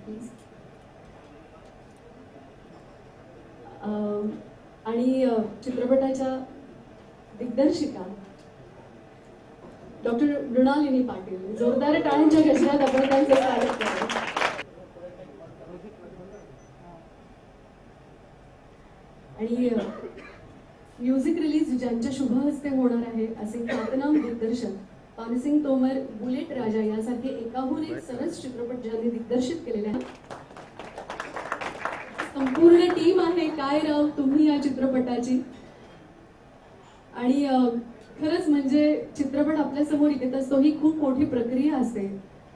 Please. आणि चित्रपटाच्या दिग्दर्शिका डॉक्टर मृणालिनी पाटील. जोरदार टाळ्यांच्या गजरात आपण त्यांचं स्वागत करू. आणि म्युझिक रिलीज ज्यांच्या शुभ हस्ते होणार आहे असे ख्यातनाम दिग्दर्शक पानसिंग तोमर, बुलेट राजा यासारखे एकाहून एक सरस चित्रपट ज्यांनी दिग्दर्शित केलेले आहेत. संपूर्ण टीम आहे काय राव तुम्ही या चित्रपटाची. आणि खरंच म्हणजे चित्रपट आपल्या समोर येत असतो ही खूप मोठी प्रक्रिया असते.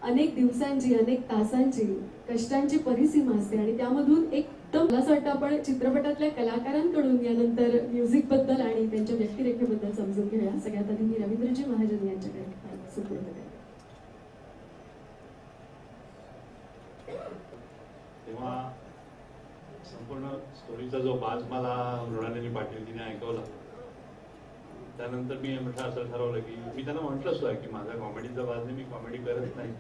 अनेक दिवसांची, अनेक तासांची, कष्टांची परिसीमा असते आणि त्यामधून एकदम मला असं वाटतं आपण चित्रपटातल्या कलाकारांकडून यानंतर म्युझिक बद्दल आणि त्यांच्या व्यक्तिरेखेबद्दल समजून घेऊया. सगळ्यात आधी मी रवींद्रजी महाजन यांच्याकडे सुपूर्द करते. तेव्हा संपूर्ण स्टोरीचा जो बाज मला मृणालिनी पाटील तिने ऐकवला त्यानंतर मी म्हटलं असं ठरवलं की मी त्यांना म्हटलं सुद्धा की माझा कॉमेडीचा बाज नाही, मी कॉमेडी करत नाही.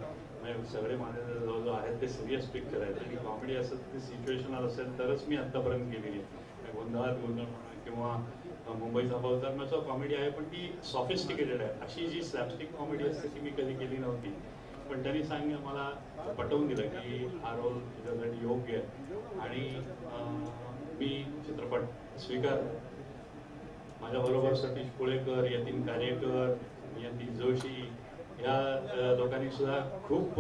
म्हणजे सगळे माझे जो आहेत ते सिरियस पिक्चर आहेत आणि कॉमेडी असं ती सिच्युएशनल असेल तरच मी आत्तापर्यंत केलेली आहे. गोंधळात गोंधळ म्हणा किंवा मुंबईचा अवतारणाचा कॉमेडी आहे पण ती सॉफिस्टिकेटेड आहे. अशी जी स्लॅपस्टिक कॉमेडी असते ती मी कधी केली नव्हती. पण त्यांनी मला पटवून दिलं की हा रोल तुझ्यासाठी योग्य आहे आणि मी चित्रपट स्वीकार. माझ्याबरोबर सतीश पुळेकर, यतीन कार्यकर, नियती जोशी या लोकांनी सुद्धा खूप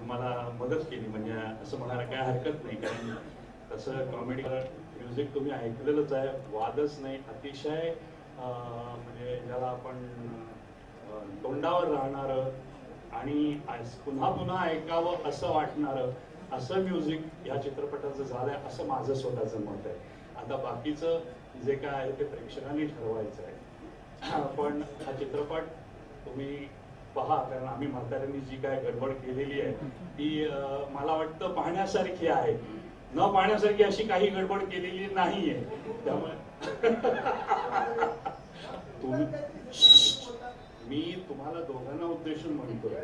मला मदत केली. म्हणजे असं म्हणायला काय हरकत नाही कारण तसं कॉमेडी म्युझिक तुम्ही ऐकलेलंच आहे, वादच नाही. अतिशय म्हणजे ज्याला आपण तोंडावर राहणारं आणि पुन्हा पुन्हा ऐकावं असं वाटणारं असं म्युझिक या चित्रपटाचं झालंय असं माझं स्वतःचं मत आहे. आता बाकीचं जे काय आहे ते प्रेक्षकांनी ठरवायचं आहे. पण हा चित्रपट तुम्ही पहा कारण आम्ही म्हाताऱ्यांनी जी काय गडबड केलेली आहे ती मला वाटतं पाहण्यासारखी आहे. न पाहण्यासारखी अशी काही गडबड केलेली नाहीये. त्यामुळे मी तुम्हाला दोघांना उद्देशून म्हणतोय.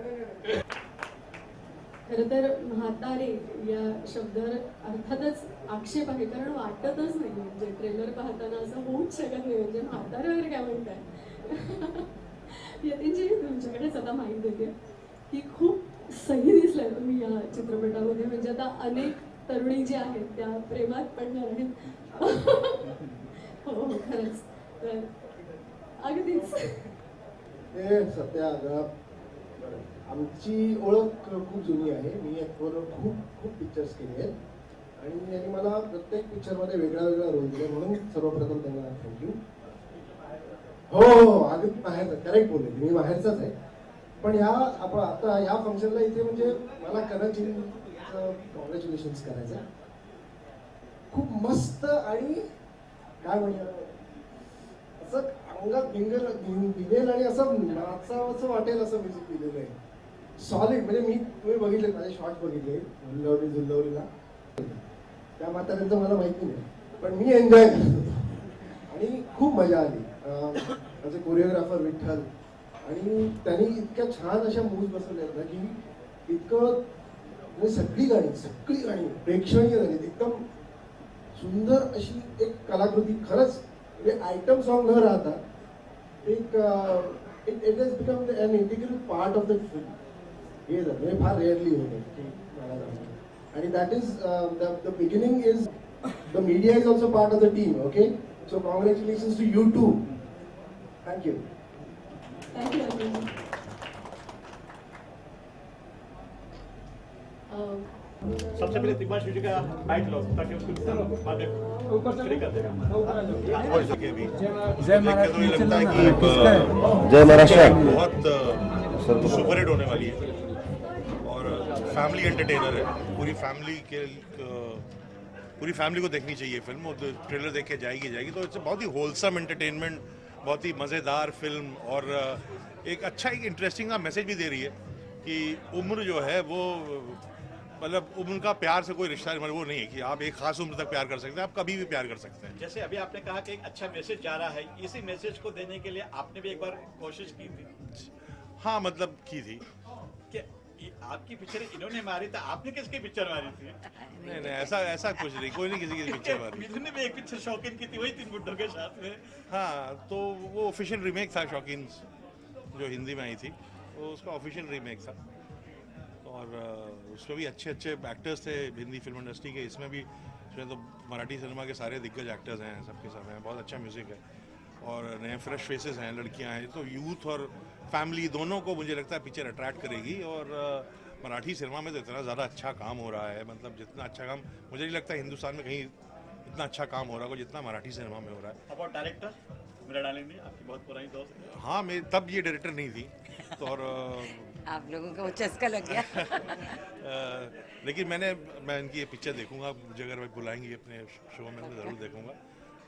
खरं तर म्हातारे या शब्दावर अर्थातच आक्षेप आहे कारण वाटतच नाही. म्हणजे ट्रेलर पाहताना असं होऊच शकत नाही. म्हणजे म्हातारे वगैरे काय म्हणताय. यतीनजी तुमच्याकडेच आता माहिती देते की खूप सही दिसलाय तुम्ही या चित्रपटामध्ये. म्हणजे आता अनेक तरुणी जी आहेत त्या प्रेमात पडणार आहेत. हो खरंच तर अगदीच हे सत्या आमची ओळख खूप जुनी आहे. मी याबरोबर खूप पिक्चर्स केले आहेत आणि यांनी मला प्रत्येक पिक्चरमध्ये वेगळा रोल दिला म्हणून सर्वप्रथम त्यांना थँक्यू. हो अगदी बाहेर करेक्ट बोलले मी बाहेरचाच आहे. पण आपण आता या फंक्शनला इथे म्हणजे मला कदाचित कॉंग्रॅच्युलेशन्स करायचं. खूप मस्त आणि काय म्हणूया असं अंगात भिंगेल आणि असं नाचावंसं वाटेल असं म्युझिक दिलेलं आहे. सॉलिड म्हणजे तुम्ही बघितले माझे शॉर्ट बघितले झुल्लवलीला. त्या म्हाताऱ्यांचं मला माहिती नाही पण मी एन्जॉय करत होतो आणि खूप मजा आली. माझे कोरिओग्राफर विठ्ठल आणि त्यांनी इतक्या छान अशा मूव्ज बसवल्यात ना की इतकं म्हणजे सगळी गाणी प्रेक्षणीय झाली. एकदम सुंदर अशी एक कलाकृती. खरंच म्हणजे आयटम सॉन्ग न राहता एक it has become an integral part of the film. हे झालं हे फार रेअरली होतं मला जाणवतं. आणि that is the beginning is the media is also part of the team. Okay so congratulations to you too. Thank you. सबसे पहले तिग्मांशु जी का बाइट लो ताकि उसको बाद में ऊपर से कर देगा। जय महाराष्ट्र बहुत सुपरहिट होने वाली है और फैमिली एंटरटेनर है. पूरी फैमिली को देखनी चाहिए फिल्म. और ट्रेलर देख के जाएगी तो इट्स बहुत ही होलसम एंटरटेनमेंट, बहुत ही मज़ेदार फिल्म और एक अच्छा एक इंटरेस्टिंग सा मैसेज भी दे रही है कि उम्र जो है वो मतलब उम्र का प्यार से कोई रिश्ता वो नहीं है कि आप एक खास उम्र तक प्यार कर सकते हैं, आप कभी भी प्यार कर सकते हैं. जैसे अभी आपने कहा कि एक अच्छा मैसेज जा रहा है, इसी मैसेज को देने के लिए आपने भी एक बार कोशिश की थी. हाँ मतलब की थी. कि आपकी पिक्चर इन्होंने मारी तो आपने किसकी पिक्चर मारी थी? नहीं नहीं, ऐसा ऐसा कुछ नहीं, कोई नहीं किसी की पिक्चर मारी। मिथुन ने भी एक पिक्चर शौकीन की थी, वही तीन बुड्ढों के साथ में। हाँ, तो वो ऑफिशियल रीमेक था शौकीन, जो हिंदी में आई थी, वो उसका ऑफिशियल रीमेक था। और उसमें भी अच्छे अच्छे एक्टर्स थे हिंदी फिल्म इंडस्ट्री के। इसमें तो मराठी सिनेमा के सारे दिग्गज एक्टर्स हैं, सबके सब हैं। बहुत अच्छा म्यूज़िक है और नए फ्रेश फेसेस हैं, लड़कियां हैं। तो यूथ और फैमिली दोनों को मुझे लगता है पिक्चर अट्रैक्ट करेगी। और मराठी सिनेमा में तो इतना ज़्यादा अच्छा काम हो रहा है, मतलब जितना अच्छा काम मुझे नहीं लगता हिंदुस्तान में कहीं इतना अच्छा काम हो रहा है जितना मराठी सिनेमा में हो रहा है। अबाउट डायरेक्टर मेरा डालेंगे, आपकी बहुत पुरानी दोस्त है। हाँ, मैं तब ये डायरेक्टर नहीं थी तो और आप लोगों को वो चस्का लग गया। लेकिन मैं इनकी ये पिक्चर देखूंगा, मुझे अगर बुलाएंगी अपने शो में तो ज़रूर देखूंगा।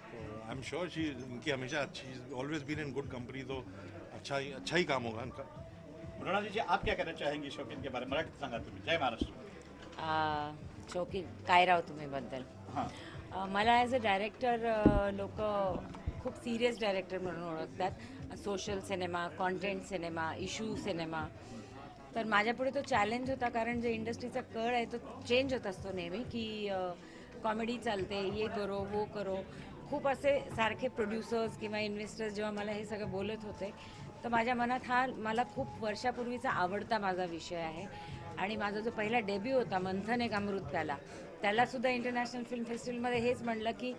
तो आई एम श्योर इनकी हमेशा अच्छी, always been in good company, तो अच्छा ही काम होगा इनका। मृणाल जी, आप क्या कहना चाहेंगे शौकीन के बारे में? मराठी सांगा तुम्ही. जय महाराष्ट्र. शौकीन काय राव तुम्ही बद्दल हां. मला ॲज अ डायरेक्टर लोक खूप सिरियस डायरेक्टर म्हणून ओळखतात. Social cinema, content cinema, issue cinema. तर माझ्यापुढे तो चॅलेंज होता, कारण जे इंडस्ट्रीचा कळ आहे तो चेंज होत असतो नेहमी, की कॉमेडी चालते, ये करो वो करो. खूप असे सारखे प्रोड्युसर्स किंवा इन्व्हेस्टर्स जेव्हा मला हे सगळं बोलत होते, तर माझ्या मनात हा मला खूप वर्षापूर्वीचा आवडता माझा विषय आहे. आणि माझा जो पहिला डेब्यू होता मंथन एक अमृतकाला, त्यालासुद्धा इंटरनॅशनल फिल्म फेस्टिवलमध्ये हेच म्हणलं की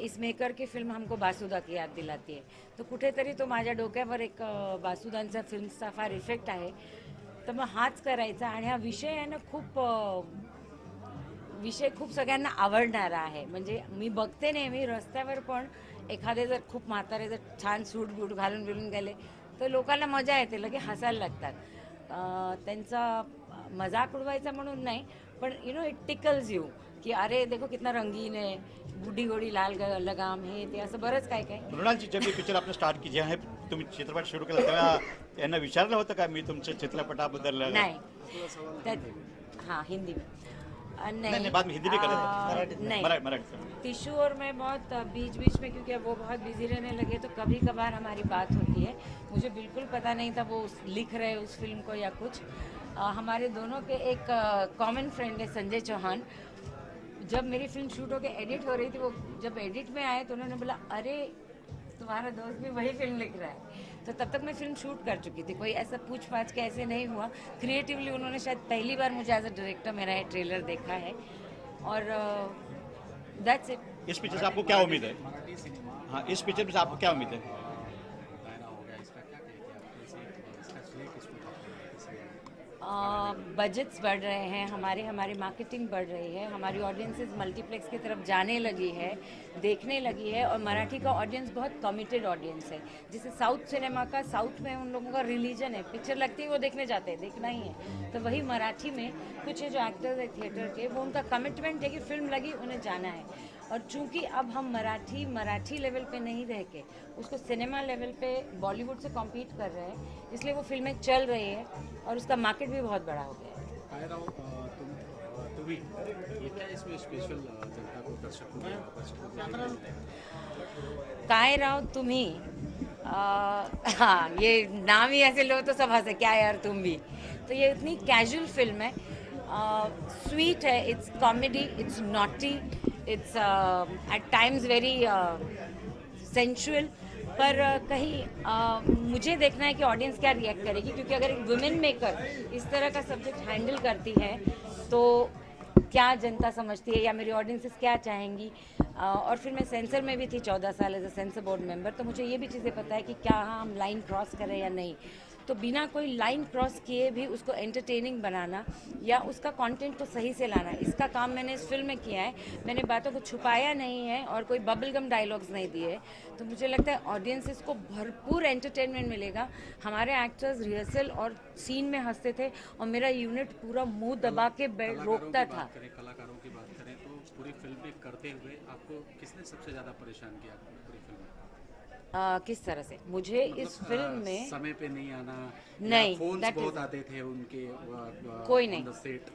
इस मेकर की फिल्म हमको बासुदा की याद दिलाती है. तर कुठेतरी तो माझ्या डोक्यावर एक बासुदांचा फिल्मचा फार इफेक्ट आहे. तर मग हाच करायचा. आणि हा विषय आहे ना विषय खूप सगळ्यांना आवडणारा आहे. म्हणजे मी बघते नेहमी रस्त्यावर पण एखादे जर खूप म्हातारे जर छान सूट बूट घालून बिलून गेले तर लोकांना मजा येते, लगे हसायला लागतात. त्यांचा मजाक उडवायचा म्हणून नाही, पण इट टिकल्स यू की अरे देखो कितना रंगीन है, बुढ़ी घोड़ी लाल लगाम, हे ते असं बरंच काय काय. मृणालजी, जब ये पिक्चर आपने स्टार्ट की, जेव्हा तुम्ही चित्रपट सुरू केला तेव्हा त्यांना विचारलं होतं का मी तुमच्या चित्रपटाबद्दल? नाही हाँ हिंदी में नहीं, बाद में हिंदी में करें, नहीं मराठी. टिशू और मैं बहुत बीच बीच में, क्योंकि वो बहुत बिजी रहने लगे तो कभी कभार हमारी बात होती है. मुझे बिल्कुल पता नहीं था वो लिख रहे उस फिल्म को या कुछ. हमारे दोनों के एक कॉमन फ्रेंड है संजय चौहान. जब मेरी फिल्म शूट होकर एडिट हो रही थी, वो जब एडिट में आए तो उन्होंने बोला अरे तुम्हारा दोस्त भी वही फिल्म लिख रहा है. तो तब तक मैं फिल्म शूट कर चुकी थी, कोई ऐसा पूछ पाछ के ऐसे नहीं हुआ. क्रिएटिवली उन्होंने शायद पहली बार मुझे एज अ डायरेक्टर मेरा ये ट्रेलर देखा है और दैट्स इट. इस पिक्चर से आपको क्या उम्मीद है? हाँ, इस पिक्चर से आपको क्या उम्मीद है? बजट्स बढ़ रहे हैं, हमारी मार्केटिंग बढ़ रही है, हमारी ऑडियंसेस मल्टीप्लेक्स की तरफ जाने लगी है, देखने लगी है. और मराठी का ऑडियंस बहुत कमिटेड ऑडियंस है. जैसे साउथ सिनेमा का, साउथ में उन लोगों का रिलीजन है, पिक्चर लगती है वो देखने जाते हैं, देखना ही है. तो वही मराठी में कुछ जो एक्टर्स है थिएटर के, वो उनका कमिटमेंट है कि फिल्म लगी उन्हें जाना है. और चूंकि अब हम मराठी लेवल पे नहीं रह के उसको सिनेमा लेवल पे बॉलीवुड से कॉम्पीट कर रहे हैं, इसलिए वो फिल्में चल रही है और उसका मार्केट भी बहुत बड़ा हो गया है. काय राव तुम्ही ये क्या इसमें स्पेशल जनता को दर्शकों काय राव तुम्ही, हाँ ये नाम ही ऐसे लो तो सब हंसे, क्या यार तुम भी. तो ये इतनी कैजुअल फिल्म है, स्वीट है, it's comedy, it's naughty, it's at times very sensual. पर कहीं मुझे देखना है कि ऑडियंस क्या रिएक्ट करेगी, क्योंकि अगर एक वुमेन मेकर इस तरह का सब्जेक्ट हैंडल करती है तो क्या जनता समझती है या मेरी ऑडियंसेस क्या चाहेंगी. और फिर मैं सेंसर में भी थी 14 साल as a censor board member, तो मुझे ये भी चीज़ें पता है कि क्या हम लाइन क्रॉस करें या नहीं. तो बिना कोई लाइन क्रॉस किए भी उसको एंटरटेनिंग बनाना या उसका कंटेंट को सही से लाना, इसका काम मैंने इस फिल्म में किया है. मैंने बातों को छुपाया नहीं है और कोई बबलगम डायलॉग्स नहीं दिए. तो मुझे लगता है ऑडियंसेस को भरपूर एंटरटेनमेंट मिलेगा. हमारे एक्टर्स रिहर्सल और सीन में हंसते थे और मेरा यूनिट पूरा मुंह दबा के रोकता था. कलाकारों की बात करें तो पूरी फिल्म में करते हुए आपको किसने सबसे ज़्यादा परेशान किया पूरी फिल्म में? किस तरह से? मुझे इस फिल्म में समय पे नहीं आना, नहीं, फोन्स that बहुत is- आते थे उनके कोई नहीं. on the set,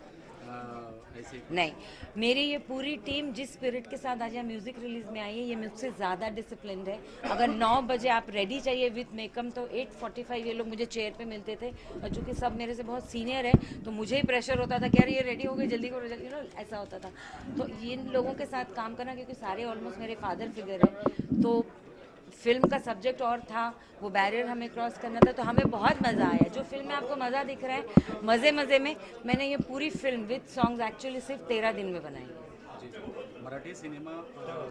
ऐसे नहीं, मेरी ये पूरी टीम जिस स्पिरिट के साथ आज यहाँ म्यूजिक रिलीज में आई है, ये मुझसे ज़्यादा डिसिप्लिन्ड है। अगर 9 बजे आप रेडी चाहिए विथ मेकअप तो 8:45 ये लोग मुझे चेयर पे मिलते थे, और चूंकि सब मेरे से बहुत सीनियर है तो मुझे ही प्रेशर होता था कि यार ये रेडी हो गई, जल्दी करो जल्दी, ऐसा होता था। तो इन लोगों के साथ काम करना, क्योंकि सारे ऑलमोस्ट मेरे फादर फिगर है, तो फिल्म का सब्जेक्ट और था, वो बैरियर हमें क्रॉस करना था, तो हमें बहुत मज़ा आया। जो फिल्म में आपको मज़ा दिख रहा है, मज़े में मैंने ये पूरी फिल्म विद सॉन्ग्स एक्चुअली सिर्फ 13 दिन में बनाई है। जी, मराठी सिनेमा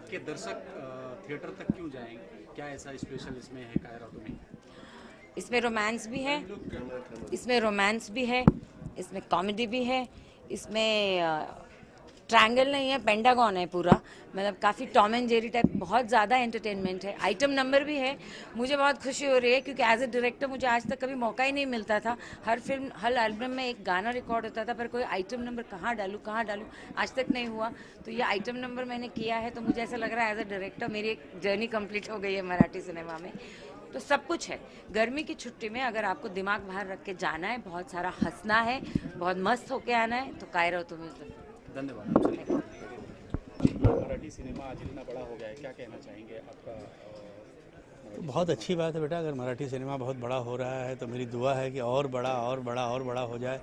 के दर्शक थिएटर तक क्यों जाएंगे? क्या ऐसा स्पेशल इसमें है कायरा तुम्ही? इसमें रोमांस भी है, इसमें कॉमेडी भी है, इसमें ट्रायंगल नहीं है, पेंटागन है पूरा, मतलब काफ़ी टॉम एंड जेरी टाइप, बहुत ज़्यादा एंटरटेनमेंट है। आइटम नंबर भी है, मुझे बहुत खुशी हो रही है क्योंकि एज ए डायरेक्टर मुझे आज तक कभी मौका ही नहीं मिलता था। हर फिल्म, हर एल्बम में एक गाना रिकॉर्ड होता था, पर कोई आइटम नंबर कहाँ डालूँ आज तक नहीं हुआ। तो ये आइटम नंबर मैंने किया है, तो मुझे ऐसा लग रहा है एज ए डायरेक्टर मेरी एक जर्नी कंप्लीट हो गई है मराठी सिनेमा में। तो सब कुछ है। गर्मी की छुट्टी में अगर आपको दिमाग बाहर रख के जाना है, बहुत सारा हंसना है, बहुत मस्त होके आना है, तो कायरा तुम्हें। धन्यवाद। मराठी सिनेमा आज इतना बड़ा हो गया है, क्या कहना चाहेंगे आपका? बहुत अच्छी बात है बेटा, अगर मराठी सिनेमा बहुत बड़ा हो रहा है तो मेरी दुआ है कि और बड़ा हो जाए।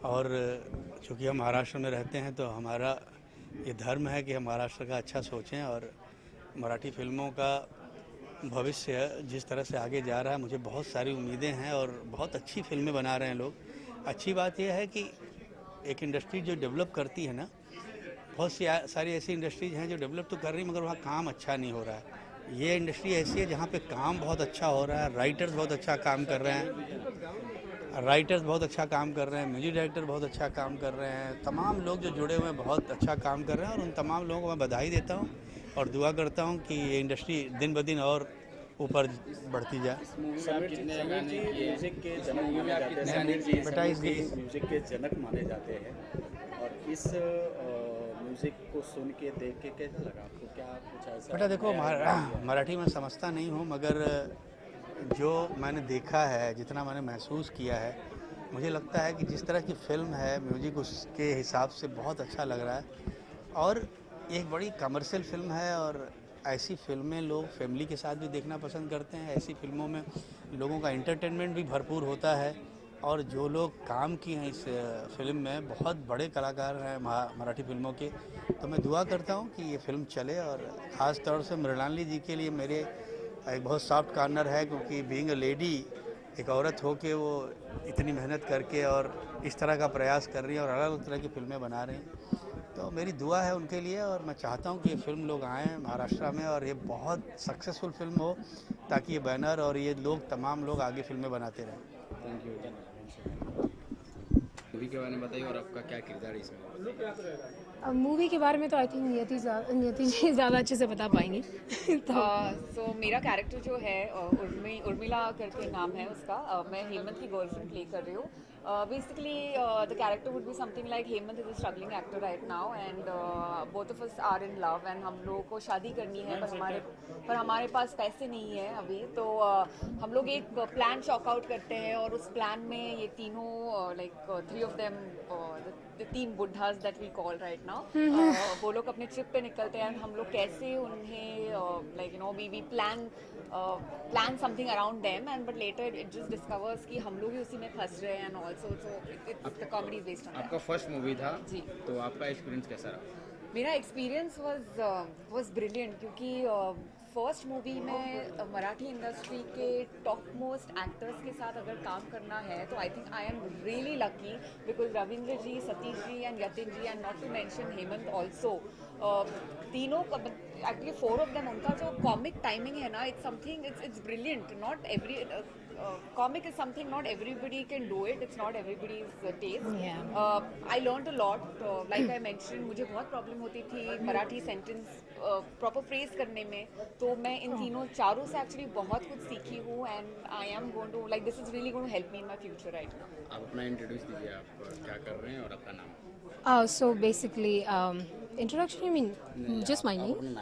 और चूँकि हम महाराष्ट्र में रहते हैं तो हमारा ये धर्म है कि हम महाराष्ट्र का अच्छा सोचें, और मराठी फिल्मों का भविष्य जिस तरह से आगे जा रहा है, मुझे बहुत सारी उम्मीदें हैं और बहुत अच्छी फिल्में बना रहे हैं लोग। अच्छी बात यह है कि एक इंडस्ट्री जो डेवलप करती है ना, बहुत सी सारी ऐसी इंडस्ट्रीज हैं जो डेवलप तो कर रही हैं मगर वहाँ काम अच्छा नहीं हो रहा है। ये इंडस्ट्री ऐसी है जहाँ पे काम बहुत अच्छा हो रहा है, राइटर्स बहुत अच्छा काम कर रहे हैं, म्यूजिक डायरेक्टर बहुत अच्छा काम कर रहे हैं, तमाम लोग जो जुड़े हुए हैं बहुत अच्छा काम कर रहे हैं, और उन तमाम लोगों को मैं बधाई देता हूँ और दुआ करता हूँ कि ये इंडस्ट्री दिन ब दिन और ऊपर बढ़ती जाए। म्यूजिक के जनक माने जाते हैं, और इस म्यूजिक को सुन के देख के कैसा लगा आपको? क्या कुछ ऐसा? बेटा देखो, मराठी में समझता नहीं हूँ, मगर जो मैंने देखा है, जितना मैंने महसूस किया है, मुझे लगता है कि जिस तरह की फिल्म है, म्यूजिक उसके हिसाब से बहुत अच्छा लग रहा है, और एक बड़ी कमर्शियल फिल्म है। और ऐसी फिल्में लोग फैमिली के साथ भी देखना पसंद करते हैं। ऐसी फिल्मों में लोगों का एंटरटेनमेंट भी भरपूर होता है, और जो लोग काम किए हैं इस फिल्म में, बहुत बड़े कलाकार हैं मराठी फिल्मों के। तो मैं दुआ करता हूं कि ये फिल्म चले, और ख़ास तौर से मृणालिनी जी के लिए मेरे एक बहुत सॉफ्ट कॉर्नर है, क्योंकि बीइंग अ लेडी, एक औरत हो के वो इतनी मेहनत करके और इस तरह का प्रयास कर रही है और अलग अलग तरह की फिल्में बना रही हैं। तो मेरी दुआ है उनके लिए, और मैं चाहता हूं कि ये फिल्म लोग आएँ महाराष्ट्र में और ये बहुत सक्सेसफुल फिल्म हो, ताकि ये बैनर और ये लोग, तमाम लोग आगे फिल्में बनाते रहें। Thank you. मूवी के बारे में बताइए, और आपका क्या किरदार है इसमें? मूवी के बारे में तो आई थिंक नियति जी ज़्यादा अच्छे से बता पाएंगी। तो मेरा कैरेक्टर जो है उर्मिला करके नाम है उसका, मैं हेमंत की गर्लफ्रेंड प्ले कर रही हूँ। Basically, the character would be something like Hemant is a struggling actor right now, and both of us are in love, and हम लोगों को शादी करनी है, पर हमारे पास पैसे नहीं है अभी। तो हम लोग एक प्लान चॉक आउट करते हैं, और उस प्लान में ये तीनों like 3 of them, the 3 बुड्ढास that we call right now, वो लोग अपने ट्रिप पे निकलते हैं। हम लोग कैसे उन्हें like we plan something around them, and but later it just discovers कि हम लोग ही उसी में फंस रहे हैं, and also it's the comedy is based on that. आपका फर्स्ट मूवी था जी, तो आपका एक्सपीरियंस कैसा रहा? मेरा एक्सपीरियंस was brilliant, क्योंकि फर्स्ट मूवी में मराठी इंडस्ट्री के टॉप मोस्ट एक्टर्स के साथ अगर काम करना है, तो I think I am really lucky, because Ravindra ji, Satish ji and Yatin ji, and not to mention Hemant also, तीनों एक्चुअली 4 ऑफ देम, उनका जो कॉमिक टाइमिंग है ना, it's brilliant. Not every comic is something not everybody can do it. It's not everybody's taste. Yeah. I learned a lot. Like I mentioned, मुझे बहुत problem होती थी Marathi sentence proper phrase करने में, तो मैं इन तीनों चारों से एक्चुअली बहुत कुछ सीखी हूँ, and I am going to like this is really going to help me in my future right now. आप अपना इंट्रोड्यूस दीजिए, आप क्या कर रहे हैं और आपका नाम? So basically, introduction, you mean just my name?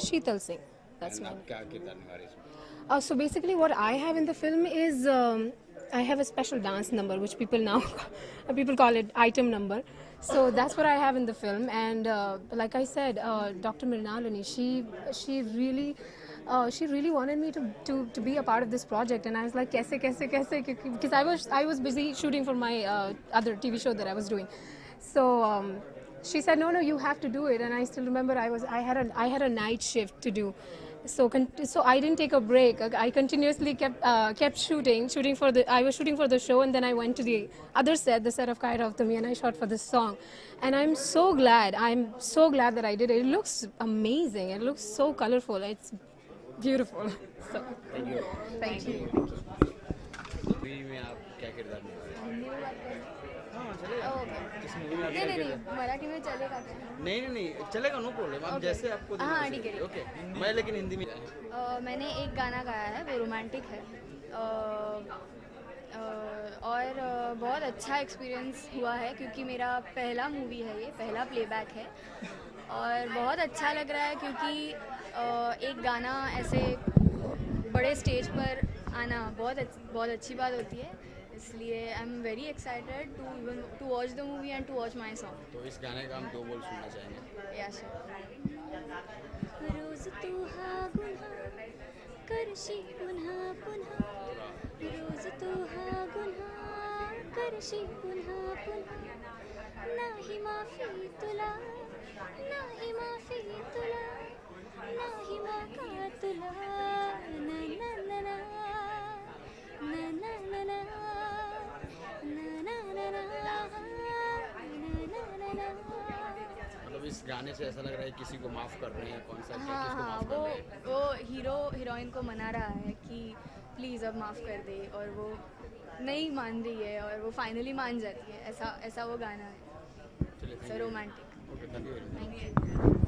Sheetal Singh. That's my name. क्या किरदार निभा रहे हैं? So basically what I have in the film is I have a special dance number which people call it item number. So that's what I have in the film, and like I said, Dr. Mrinalini, she really wanted me to be a part of this project, and I was like, kaise, because I was busy shooting for my other TV show that I was doing. So she said, no, you have to do it, and I still remember I had a night shift to do. So I didn't take a break. I continuously kept shooting for I was shooting for the show, and then I went to the other set, the set of Kai Rautami, and I shot for this song. And I'm so glad that I did it. It looks amazing. It looks so colorful. It's beautiful. So thank you. Movie में आप क्या किरदार निभाए? नहीं मराठी में चलेगा क्या? नहीं चलेगा, नो प्रॉब्लम, आप जैसे आपको हाँ ठीक है। ओके, मैं लेकिन हिंदी में मैंने एक गाना गाया है, वो रोमांटिक है, और बहुत अच्छा एक्सपीरियंस हुआ है क्योंकि मेरा पहला मूवी है, ये पहला प्लेबैक है, और बहुत अच्छा लग रहा है क्योंकि एक गाना ऐसे बड़े स्टेज पर आना बहुत अच्छी बात होती है, इसलिए I am very excited to watch the movie and to watch my song. तो इस गाने का हम 2 बोल सुनना चाहेंगे। या रोज तू हा गुन्हा करशी पुन्हा पुन्हा, रोज तू हा गुन्हा करशी पुन्हा पुन्हा, नाही माफी तुला, नाही माफी तुला, नाही माका तुला, ना ना ना ना ना ना ना ना मतलब इस गाने से ऐसा लग रहा है किसी को माफ कर रहे हैं, कौन सा हाँ, वो हीरो हीरोइन को मना रहा है कि प्लीज़ अब माफ़ कर दे, और वो नहीं मान रही है और वो फाइनली मान जाती है, ऐसा वो गाना है, रोमांटिक। Thank you.